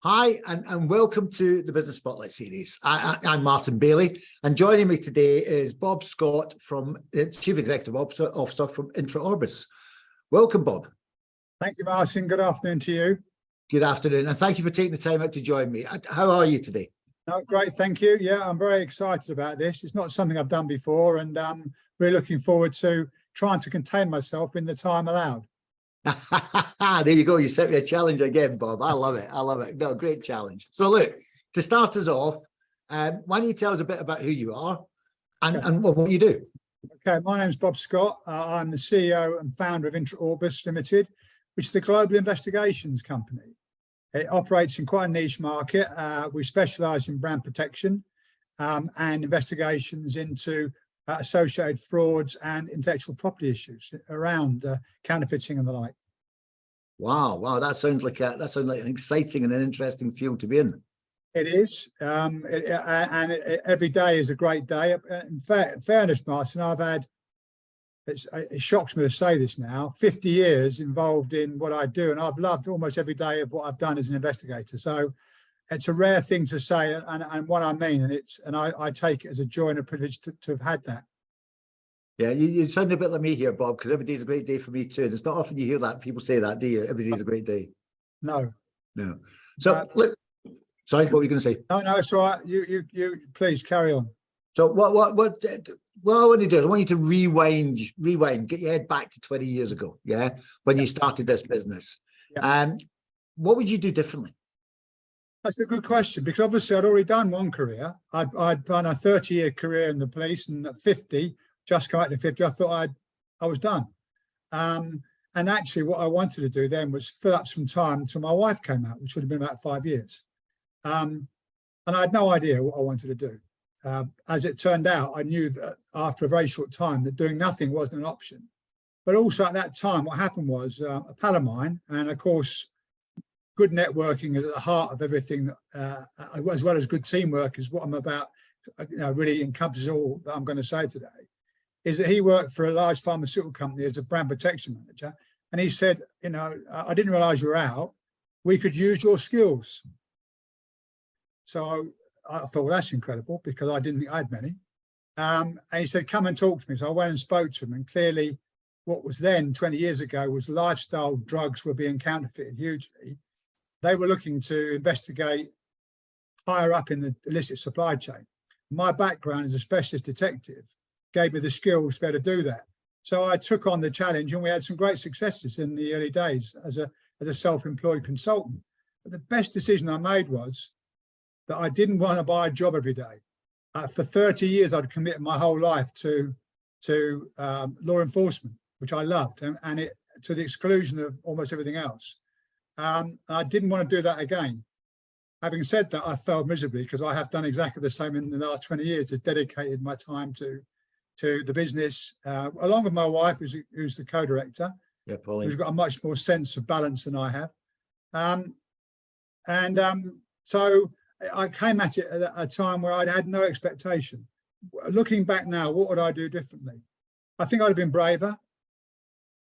Hi, and welcome to the Business Spotlight series. I'm Martin Bailey, and joining me today is Bob Scott, from Chief Executive Officer from IntraOrbis. Welcome, Bob. Thank you, Martin. Good afternoon to you. Good afternoon, and thank you for taking the time out to join me. How are you today? Oh, great, thank you. Yeah, I'm very excited about this. It's not something I've done before, and really looking forward to trying to contain myself in the time allowed. There you go. You set me a challenge again, Bob. I love it. I love it. No, great challenge. So look, to start us off, why don't you tell us a bit about who you are and what you do? Okay, my name's Bob Scott. I'm the CEO and founder of IntraOrbis Limited, which is the global investigations company. It operates in quite a niche market. We specialise in brand protection and investigations into associated frauds and intellectual property issues around counterfeiting and the like. Wow, that sounds like an exciting and an interesting field to be in. It is, every day is a great day. In fairness, Martin, it shocks me to say this now, 50 years involved in what I do, and I've loved almost every day of what I've done as an investigator. So it's a rare thing to say, and what I mean, and I take it as a joy and a privilege to have had that. Yeah, you sound a bit like me here, Bob, because every day's a great day for me too. And it's not often you hear that people say that, do you? Every day's a great day. No. So look, sorry, what were you going to say? No, it's all right. You please carry on. So what I want to do is I want you to rewind, get your head back to 20 years ago, when you started this business. What would you do differently? That's a good question, because obviously I'd already done one career. I'd done a 30-year career in the police, and at 50, just come out to 50, I thought I was done. And actually what I wanted to do then was fill up some time until my wife came out, which would have been about 5 years. And I had no idea what I wanted to do. As it turned out, I knew that after a very short time that doing nothing wasn't an option. But also at that time, what happened was a pal of mine, and of course, good networking is at the heart of everything, as well as good teamwork is what I'm about, really encompasses all that I'm going to say today, is that he worked for a large pharmaceutical company as a brand protection manager. And he said, I didn't realize you were out. We could use your skills. So I thought, well, that's incredible, because I didn't think I had many. And he said, come and talk to me. So I went and spoke to him, and clearly what was then 20 years ago was lifestyle drugs were being counterfeited hugely. They were looking to investigate higher up in the illicit supply chain. My background as a specialist detective gave me the skills to be able to do that. So I took on the challenge, and we had some great successes in the early days as a self-employed consultant. But the best decision I made was that I didn't want to buy a job every day. For 30 years, I'd committed my whole life to law enforcement, which I loved, and it to the exclusion of almost everything else. I didn't want to do that again. Having said that, I failed miserably, because I have done exactly the same in the last 20 years. I've dedicated my time to the business, along with my wife, who's the co-director, who's got a much more sense of balance than I have. So I came at it at a time where I'd had no expectation. Looking back now, what would I do differently? I think I'd have been braver.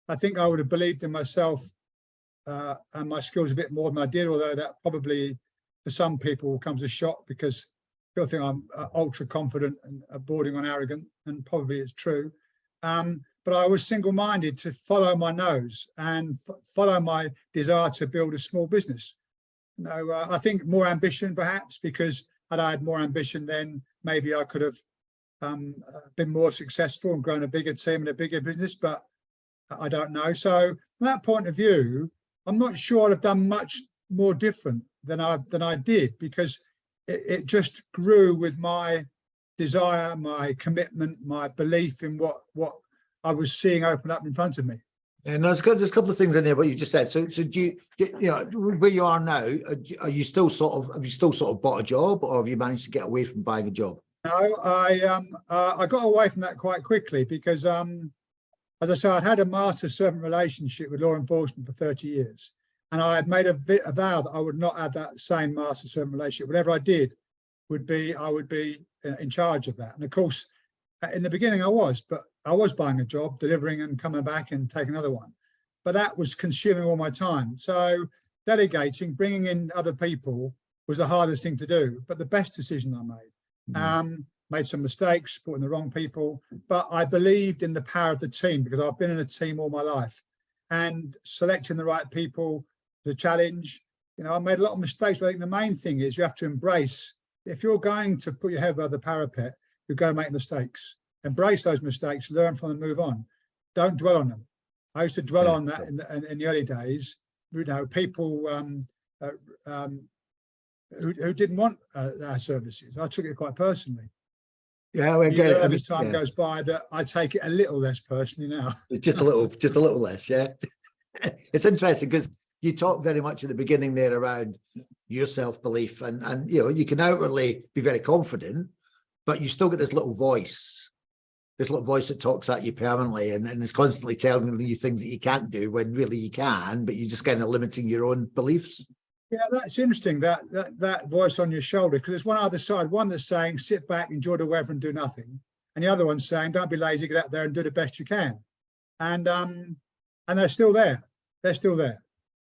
I think I would have believed in myself and my skills a bit more than I did, although that probably for some people comes as a shock, because people think I'm ultra confident and bordering on arrogant, and probably it's true. But I was single-minded to follow my nose and follow my desire to build a small business. I think more ambition, perhaps, because had I had more ambition, then maybe I could have been more successful and grown a bigger team and a bigger business, but I don't know. So from that point of view, I'm not sure I'd have done much more different than I did, because it just grew with my desire, my commitment, my belief in what I was seeing open up in front of me. And there's a couple of things in there what you just said. So do you where you are now, have you still sort of bought a job, or have you managed to get away from buying a job? No, I got away from that quite quickly, because as I said, I'd had a master-servant relationship with law enforcement for 30 years. And I had made a vow that I would not have that same master-servant relationship. Whatever I did I would be in charge of that. And of course, in the beginning I was buying a job, delivering and coming back and taking another one. But that was consuming all my time. So delegating, bringing in other people was the hardest thing to do, but the best decision I made. Made some mistakes, supporting the wrong people, but I believed in the power of the team because I've been in a team all my life, and selecting the right people, the challenge. You know, I made a lot of mistakes, but I think the main thing is you have to embrace, if you're going to put your head above the parapet, you're going to make mistakes. Embrace those mistakes, learn from them, move on. Don't dwell on them. I used to dwell on that in the early days. You know, people who didn't want our services. I took it quite personally. Yeah, we get it. I mean, as time goes by, that I take it a little less personally now. Just a little less, yeah. It's interesting because you talk very much at the beginning there around your self-belief, and you know, you can outwardly be very confident, but you still get this little voice that talks at you permanently and is constantly telling you things that you can't do when really you can, but you're just kind of limiting your own beliefs. Yeah, that's interesting, that voice on your shoulder, because there's one other side, one that's saying sit back, enjoy the weather and do nothing, and the other one's saying don't be lazy, get out there and do the best you can. And they're still there. They're still there.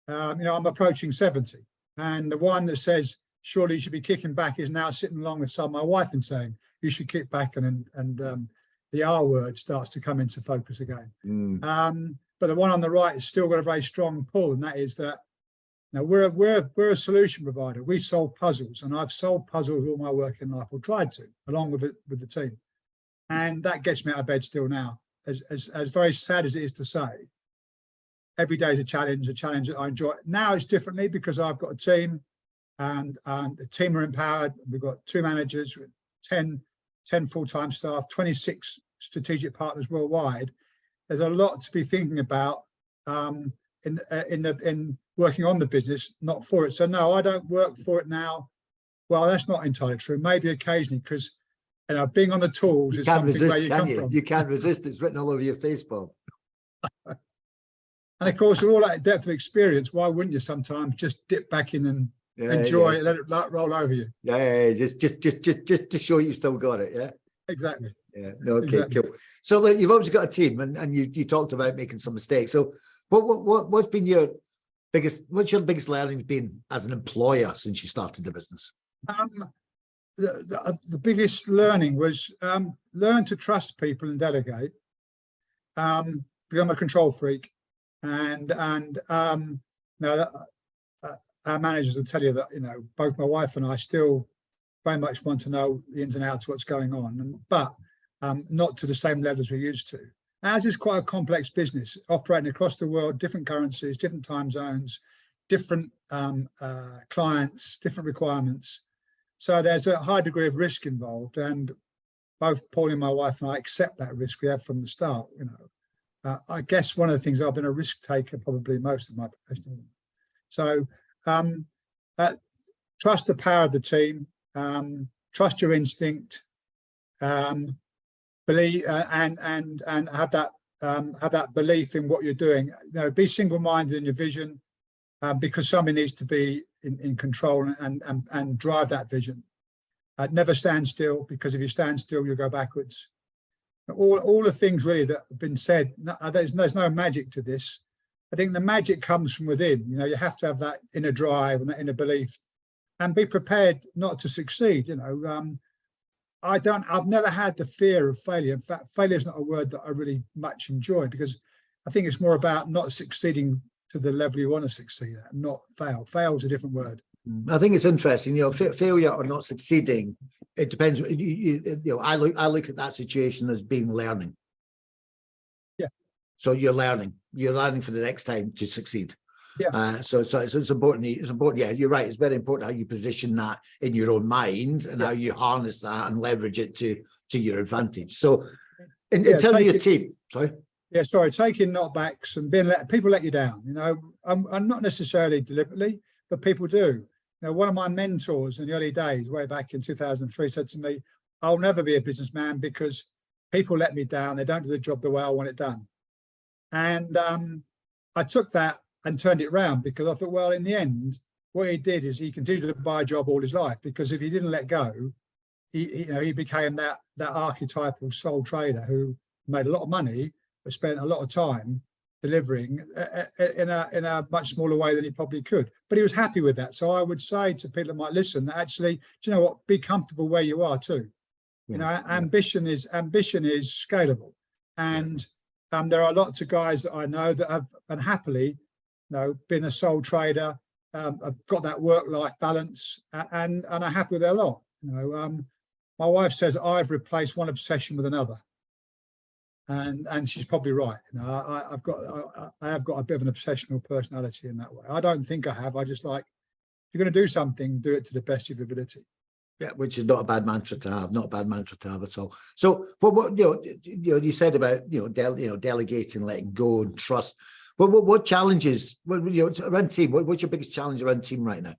You know, I'm approaching 70, and the one that says surely you should be kicking back is now sitting alongside my wife and saying you should kick back, and the R word starts to come into focus again. But the one on the right has still got a very strong pull, and that is that now we're a solution provider. We solve puzzles, and I've solved puzzles all my working life, or tried to, along with the team, and that gets me out of bed still now. As very sad as it is to say, every day is a challenge that I enjoy. Now it's differently because I've got a team, and the team are empowered. We've got 2 managers, 10 full-time staff, 26 strategic partners worldwide. There's a lot to be thinking about in working on the business, not for it. So no, I don't work for it now. Well, that's not entirely true. Maybe occasionally, because you know, being on the tools is something where you come from. You can't resist. It's written all over your face, Bob. And of course, with all that depth of experience, why wouldn't you sometimes just dip back in and enjoy it, let it roll over you? Yeah, just to show you still got it. Yeah, exactly. Yeah, no, okay, exactly. Cool. So look, you've obviously got a team, and you talked about making some mistakes. So what's been what's your biggest learning been as an employer since you started the business? The biggest learning was learn to trust people and delegate. Become a control freak, and now our managers will tell you that, you know, both my wife and I still very much want to know the ins and outs of what's going on, but not to the same level as we used to. As is quite a complex business, operating across the world, different currencies, different time zones, different clients, different requirements. So there's a high degree of risk involved, and both Paul and my wife and I accept that risk we have from the start. You know, I guess one of the things, I've been a risk taker probably most of my professional life. So trust the power of the team, trust your instinct, believe and have that belief in what you're doing. You know, be single-minded in your vision, because somebody needs to be in control and drive that vision. Never stand still, because if you stand still, you'll go backwards. All the things really that have been said, there's no magic to this. I think the magic comes from within. You know, you have to have that inner drive and that inner belief, and be prepared not to succeed. You know, I've never had the fear of failure. In fact, failure is not a word that I really much enjoy, because I think it's more about not succeeding to the level you want to succeed at, not fail. Fail is a different word. I think it's interesting, you know, failure or not succeeding, it depends. You know, I look at that situation as being learning. Yeah. So you're learning for the next time to succeed. Yeah. So it's important. It's important. Yeah, you're right. It's very important how you position that in your own mind, and how you harness that and leverage it to your advantage. So in terms of your team, sorry. Yeah, sorry, taking knockbacks and people let you down. You know, I'm not necessarily deliberately, but people do. You know, one of my mentors in the early days, way back in 2003, said to me, "I'll never be a businessman because people let me down. They don't do the job the way I want it done." And I took that and turned it around, because I thought, well, in the end, what he did is he continued to buy a job all his life, because if he didn't let go, he became that archetypal sole trader who made a lot of money but spent a lot of time delivering in a much smaller way than he probably could. But he was happy with that. So I would say to people that might listen that actually, do you know what, be comfortable where you are too. You know, ambition is scalable. And there are lots of guys that I know that have unhappily, been a sole trader, have got that work-life balance and are happy with their lot. My wife says I've replaced one obsession with another. And she's probably right. I have got a bit of an obsessional personality in that way. I don't think I have. I just like, if you're going to do something, do it to the best of your ability. Yeah, which is not a bad mantra to have. Not a bad mantra to have at all. So, what you said about delegating, letting go, and trust. What challenges? Around team. What's your biggest challenge around team right now?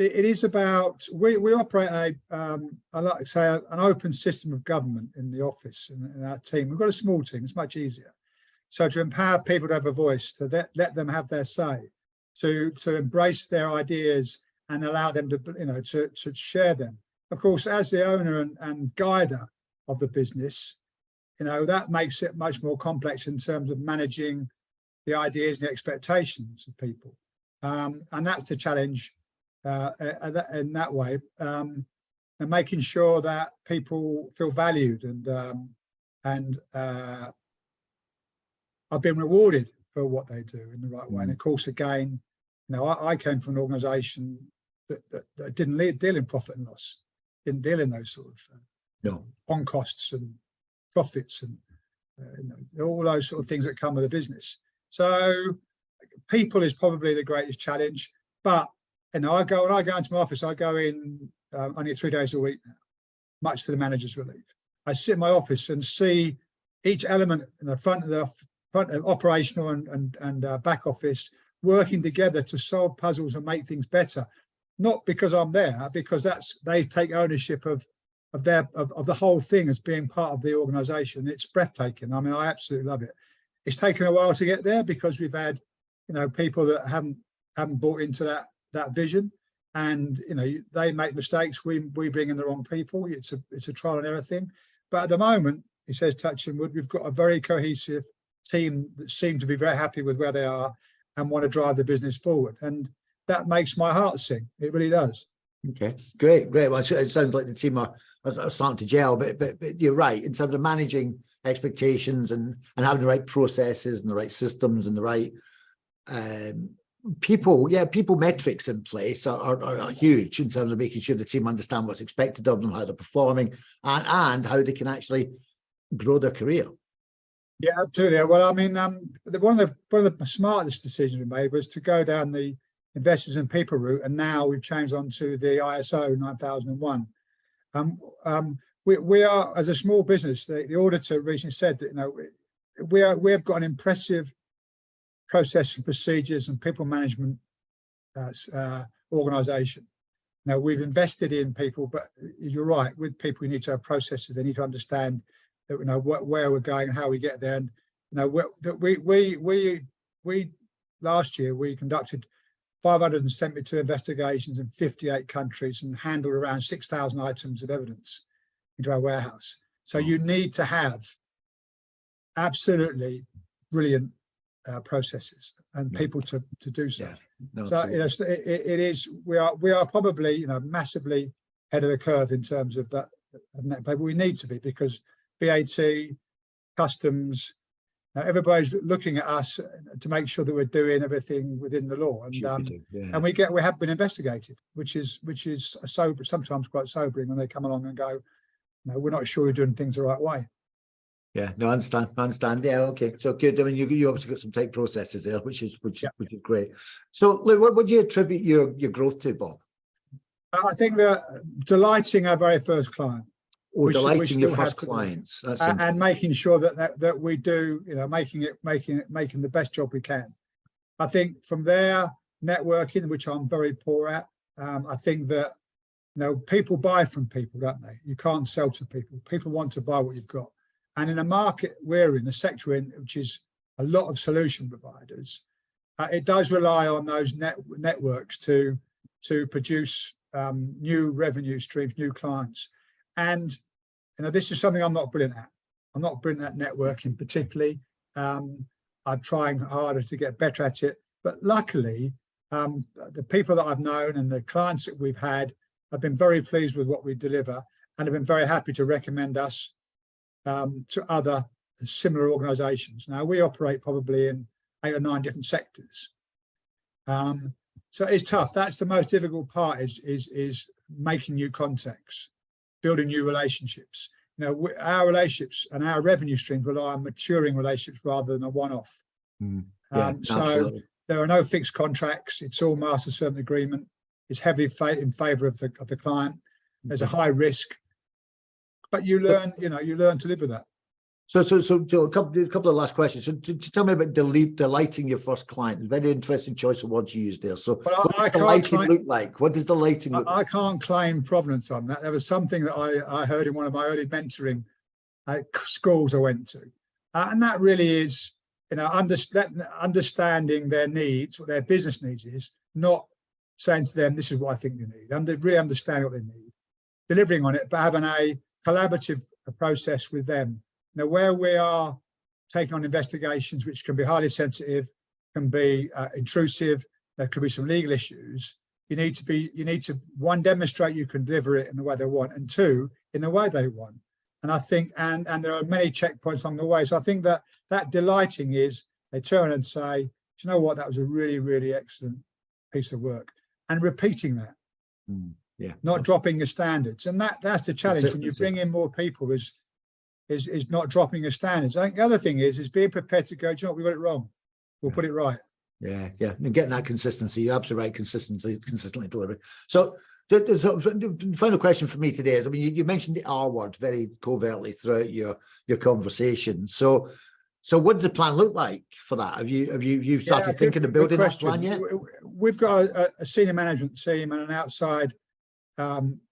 It is about, we operate I like to say an open system of government in the office in our team. We've got a small team, it's much easier. So to empower people to have a voice, to let them have their say, to embrace their ideas and allow them to share them. Of course, as the owner and guider of the business, that makes it much more complex in terms of managing the ideas and the expectations of people. And that's the challenge in that way, and making sure that people feel valued and are being rewarded for what they do in the right way. And of course, again, I came from an organisation that didn't deal in profit and loss, didn't deal in those sort of on costs and profits and all those sort of things that come with a business. So people is probably the greatest challenge, but when I go into my office, I go in only 3 days a week now, much to the manager's relief. I sit in my office and see each element in the front of operational and back office working together to solve puzzles and make things better. Not because I'm there, because they take ownership of the whole thing as being part of the organisation. It's breathtaking. I mean, I absolutely love it. It's taken a while to get there because we've had, people that haven't bought into that vision, and they make mistakes. We bring in the wrong people. It's a trial and error thing. But at the moment, he says, touching wood, we've got a very cohesive team that seem to be very happy with where they are and want to drive the business forward. And that makes my heart sing. It really does. Okay, great. Well, it sounds like the team are starting to gel, but you're right in terms of managing expectations and having the right processes and the right systems and the right people metrics in place are huge in terms of making sure the team understand what's expected of them, how they're performing, and how they can actually grow their career. Yeah, absolutely. Well, I mean, one of the smartest decisions we made was to go down the investors and people route, and now we've changed on to the ISO 9001. We are, as a small business, the auditor recently said that we have got an impressive process and procedures and people management organisation. Now, we've invested in people, but you're right, with people we need to have processes. They need to understand that where we're going and how we get there. And we last year we conducted 572 investigations in 58 countries and handled around 6,000 items of evidence into our warehouse. So you need to have absolutely brilliant processes and people to do stuff. Yeah, so it is, we are probably massively ahead of the curve in terms of that, but we need to be, because VAT, customs, everybody's looking at us to make sure that we're doing everything within the law, and we have been investigated, which is sometimes quite sobering when they come along and go, no, we're not sure you're doing things the right way. Yeah, no, I understand. Yeah, okay. So good. I mean, you obviously got some tight processes there, which is great. So, look, what would you attribute your growth to, Bob? I think that delighting our very first client. Or delighting your first clients, and making sure that we do, making the best job we can. I think from there, networking, which I'm very poor at. I think that people buy from people, don't they? You can't sell to people. People want to buy what you've got. And in a market we're in, the sector we're in, which is a lot of solution providers, it does rely on those networks to produce new revenue streams, new clients. And this is something I'm not brilliant at. I'm not brilliant at networking particularly. I'm trying harder to get better at it. But luckily, the people that I've known and the clients that we've had have been very pleased with what we deliver and have been very happy to recommend us to other similar organisations. Now, we operate probably in 8 or 9 different sectors. So it's tough. That's the most difficult part is making new contacts, building new relationships. You know, our relationships and our revenue streams rely on maturing relationships rather than a one-off. So there are no fixed contracts. It's all master servant agreement. It's heavily in favour of the client. There's a high risk, but you learn, you learn to live with that. So a couple of last questions. So tell me about delighting your first client. Very interesting choice of words you used there. So what does delighting look like? What does delighting look like? I can't claim provenance on that. There was something that I heard in one of my early mentoring schools I went to. And that really is, understanding their needs, what their business needs is, not saying to them, this is what I think you need. Really understand what they need, delivering on it, but having a collaborative process with them. Now, where we are taking on investigations, which can be highly sensitive, can be intrusive, there could be some legal issues. You need to one, demonstrate you can deliver it in the way they want, and two, in the way they want. And I think, and there are many checkpoints along the way. So I think that delighting is they turn and say, do you know what, that was a really, really excellent piece of work, and repeating that. Not dropping your standards. And that's the challenge when you bring in more people is not dropping your standards. I think the other thing is being prepared to go, do you know what, we got it wrong, we'll put it right. Yeah, and getting that consistency. You're absolutely right, consistently delivering. So the final question for me today is, I mean, you mentioned the R word very covertly throughout your conversation. So what does the plan look like for that? Have you started thinking of building that plan yet? We've got a senior management team and an outside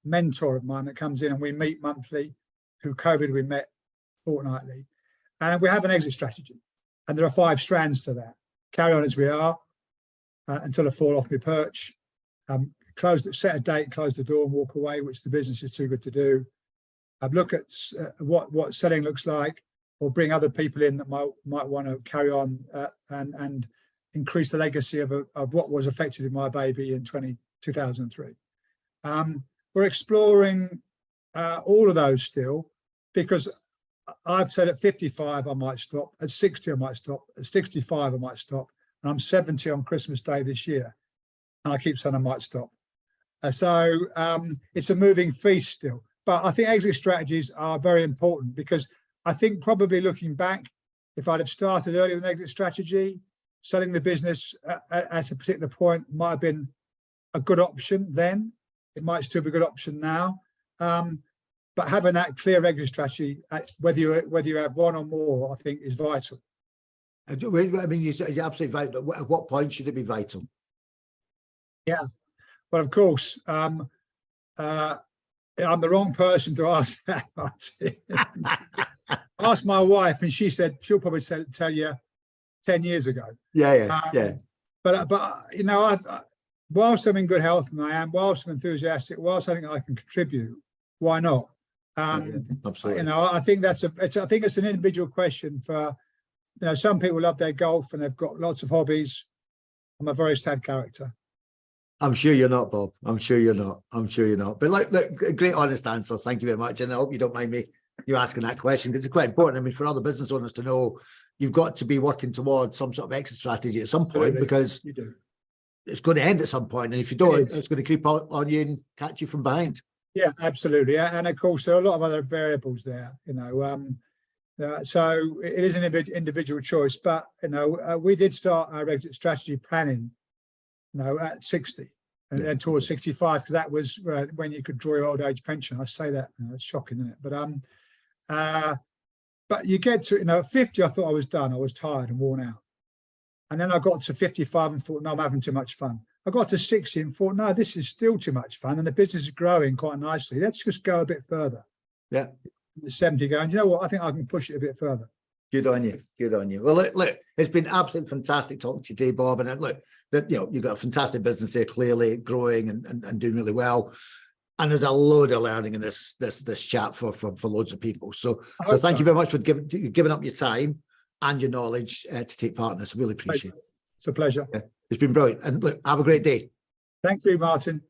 mentor of mine that comes in, and we meet monthly. Through COVID, we met fortnightly, and we have an exit strategy, and there are 5 strands to that. Carry on as we are until I fall off my perch, set a date, close the door and walk away, which the business is too good to do. Look at what selling looks like, or bring other people in that might want to carry on and increase the legacy of what was effectively my baby in 2003. We're exploring all of those still, because I've said at 55 I might stop, at 60 I might stop, at 65 I might stop, and I'm 70 on Christmas Day this year, and I keep saying I might stop. So it's a moving feast still, but I think exit strategies are very important, because I think probably looking back, if I'd have started earlier with an exit strategy, selling the business at a particular point might have been a good option then. It might still be a good option now. But having that clear exit strategy, whether you have one or more, I think is vital. I mean, you're absolutely right. At what point should it be vital? Yeah, well, of course, I'm the wrong person to ask that. Ask my wife, and she said she'll probably tell you 10 years ago. Yeah. But whilst I'm in good health, and whilst I'm enthusiastic, whilst I think I can contribute, why not? Absolutely. I think it's an individual question. For some people love their golf and they've got lots of hobbies. I'm a very sad character. I'm sure you're not, Bob. I'm sure you're not. But look, a great honest answer. Thank you very much. And I hope you don't mind me asking that question, because it's quite important. I mean, for other business owners to know, you've got to be working towards some sort of exit strategy at some point, because you do. It's going to end at some point, and if you don't, it's going to creep on you and catch you from behind. Yeah, absolutely. And of course, there are a lot of other variables there. So it is an individual choice. But we did start our exit strategy planning, at 60, and then towards 65, because that was when you could draw your old age pension. I say that, it's shocking, isn't it? But you get to, at 50, I thought I was done. I was tired and worn out. And then I got to 55 and thought, no, I'm having too much fun. I got to 60 and thought, no, this is still too much fun, and the business is growing quite nicely. Let's just go a bit further. Yeah. 70 going, you know what? I think I can push it a bit further. Good on you. Well, look, it's been absolutely fantastic talking to you today, Bob. And look, you've got a fantastic business there, clearly growing and doing really well. And there's a load of learning in this chat for loads of people. So thank you very much for giving up your time. and your knowledge to take part in this. I really appreciate it. It's a pleasure. It's been brilliant. And look, have a great day. Thank you, Martin.